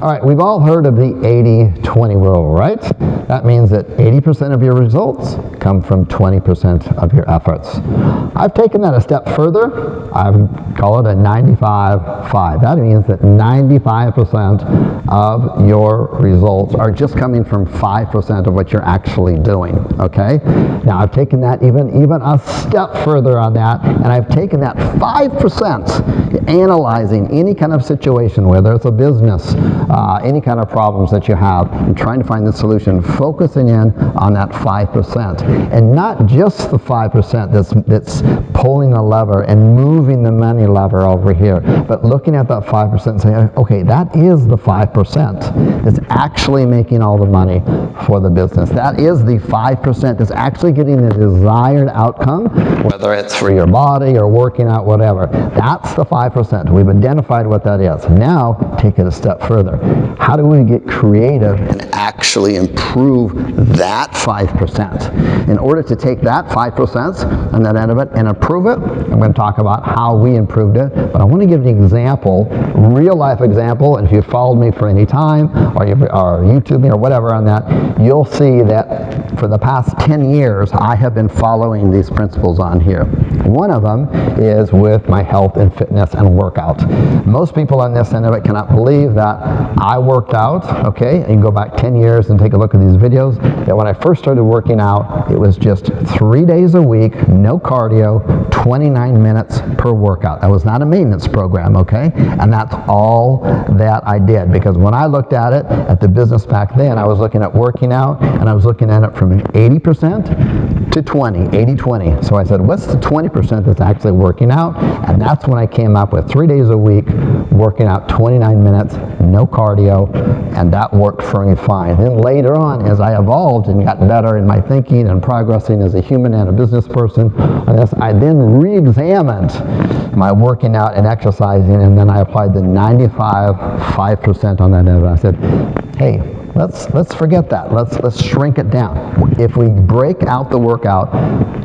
All right, we've all heard of the 80-20 rule, right? That means that 80% of your results come from 20% of your efforts. I've taken that a step further. I call it a 95-5. That means that 95% of your results are just coming from 5% of what you're actually doing, okay? Now, I've taken that even a step further on that, and I've taken that 5%, analyzing any kind of situation, whether it's a business, any kind of problems that you have, and trying to find the solution, focusing in on that 5%. And not just the 5% that's pulling the lever and moving the money lever over here, but looking at that 5% and saying, okay, that is the 5% that's actually making all the money for the business. That is the 5% that's actually getting the desired outcome, whether it's for your body or working out, whatever. That's the 5%. We've identified what that is. Now, take it a step further. How do we get creative and actually improve that 5%? In order to take that 5% and that end of it and improve it, I'm going to talk about how we improved it, but I want to give an example, real life example, and if you've followed me for any time, or YouTube me or whatever on that, you'll see that for the past 10 years, I have been following these principles on here. One of them is with my health and fitness and workout. Most people on this end of it cannot believe that I worked out, okay, and you can go back 10 years and take a look at these videos, that when I first started working out, it was just 3 days a week, no cardio, 29 minutes per workout. That was not a maintenance program, okay? And that's all that I did, because when I looked at it, at the business back then, I was looking at working out, and I was looking at it from an 80% to 20, 80-20. So I said, what's the 20% that's actually working out? And that's when I came up with 3 days a week, working out 29 minutes, no cardio, and that worked for me fine. Then later on, as I evolved and got better in my thinking and progressing as a human and a business person, I then re-examined my working out and exercising, and then I applied the 95-5% on that end. I said, hey, let's forget that. Let's shrink it down. If we break out the workout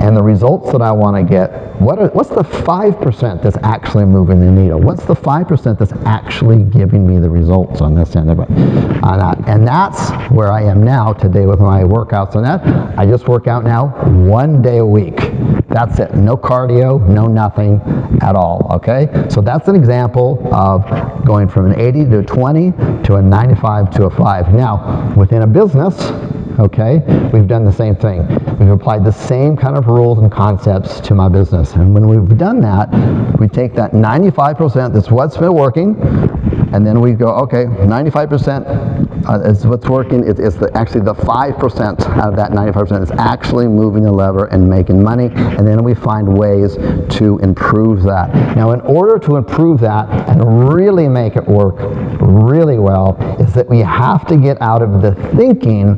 and the results that I want to get, what's the 5% that's actually moving the needle? What's the 5% that's actually giving me the results on this end of it? And that's where I am now today with my workouts and that. I just work out now 1 day a week. That's it. No cardio, no nothing at all, okay? So that's an example of going from an 80 to a 20 to a 95 to a 5. Now, within a business, okay, we've done the same thing. We've applied the same kind of rules and concepts to my business. And when we've done that, we take that 95%, that's what's been working, and then we go, okay, 95% is what's working. It's actually the 5% out of that 95% is actually moving the lever and making money, and then we find ways to improve that. Now, in order to improve that and really make it work really well, is that we have to get out of the thinking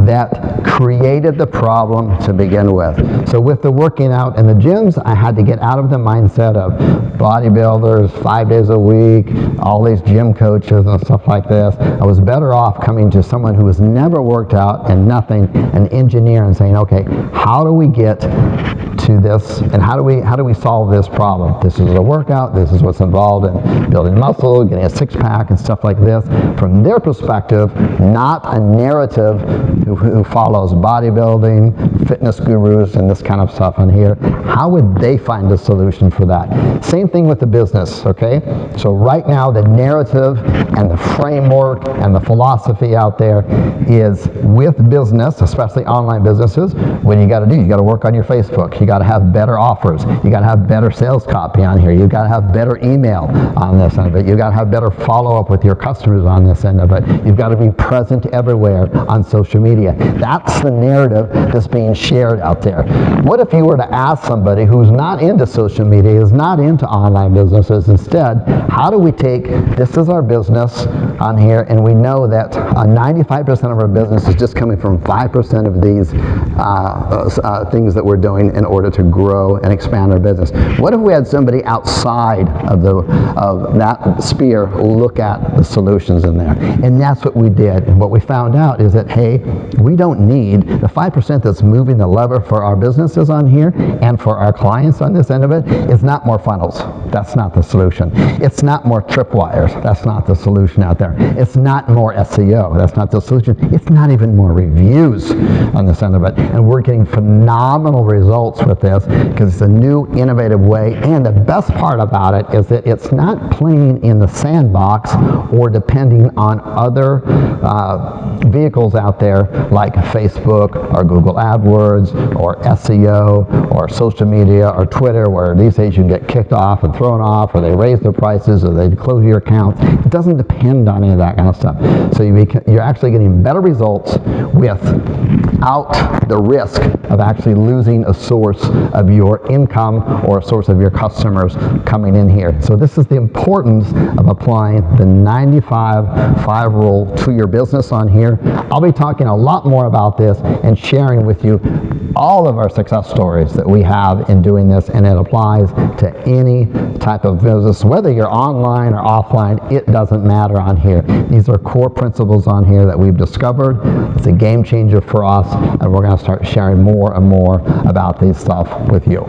that created the problem to begin with. So with the working out in the gyms, I had to get out of the mindset of bodybuilders, 5 days a week, all these gym coaches and stuff like this. I was better off coming to someone who has never worked out and nothing, an engineer, and saying, okay, how do we get to this, and how do we solve this problem? This is a workout, this is what's involved in building muscle, getting a six-pack and stuff like this. From their perspective, not a narrative who follows bodybuilding, fitness gurus, and this kind of stuff on here. How would they find a solution for that? Same thing with the business, okay? So right now, the narrative and the framework and the philosophy out there is with business, especially online businesses, what you got to do, you got to work on your Facebook. You got to have better offers. You got to have better sales copy on here. You got to have better email on this end of it. You got to have better follow-up with your customers on this end of it. You've got to be present everywhere on social media. That's the narrative that's being shared out there. What if you were to ask somebody who's not into social media, is not into online businesses, instead, how do we take, this is our business on here, and we know that 95% of our business is just coming from 5% of these things that we're doing in order order to grow and expand our business. What if we had somebody outside of that sphere look at the solutions in there? And that's what we did. And what we found out is that, hey, we don't need the 5% that's moving the lever for our businesses on here and for our clients on this end of it is not more funnels. That's not the solution. It's not more tripwires. That's not the solution out there. It's not more SEO. That's not the solution. It's not even more reviews on this end of it. And we're getting phenomenal results with this because it's a new, innovative way. And the best part about it is that it's not playing in the sandbox or depending on other vehicles out there like Facebook or Google AdWords or SEO or social media or Twitter, where these days you can get kicked off and thrown off, or they raise their prices, or they close your account. It doesn't depend on any of that kind of stuff. So you're actually getting better results without the risk of actually losing a source of your income or a source of your customers coming in here. So this is the importance of applying the 95-5 rule to your business on here. I'll be talking a lot more about this and sharing with you all of our success stories that we have in doing this, and it applies to any type of business, whether you're online or offline. It doesn't matter on here. These are core principles on here that we've discovered. It's a game changer for us, and we're going to start sharing more and more about this stuff with you.